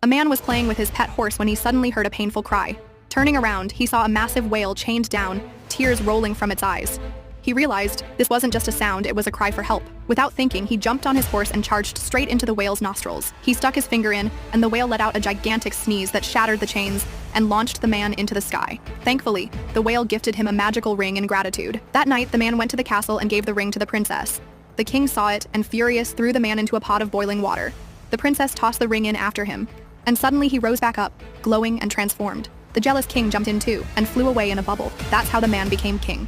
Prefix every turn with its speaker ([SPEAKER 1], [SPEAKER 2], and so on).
[SPEAKER 1] A man was playing with his pet horse when he suddenly heard a painful cry. Turning around, he saw a massive whale chained down, tears rolling from its eyes. He realized this wasn't just a sound, it was a cry for help. Without thinking, he jumped on his horse and charged straight into the whale's nostrils. He stuck his finger in, and the whale let out a gigantic sneeze that shattered the chains and launched the man into the sky. Thankfully, the whale gifted him a magical ring in gratitude. That night, the man went to the castle and gave the ring to the princess. The king saw it and, furious, threw the man into a pot of boiling water. The princess tossed the ring in after him, and suddenly he rose back up, glowing and transformed. The jealous king jumped in too and flew away in a bubble. That's how the man became king.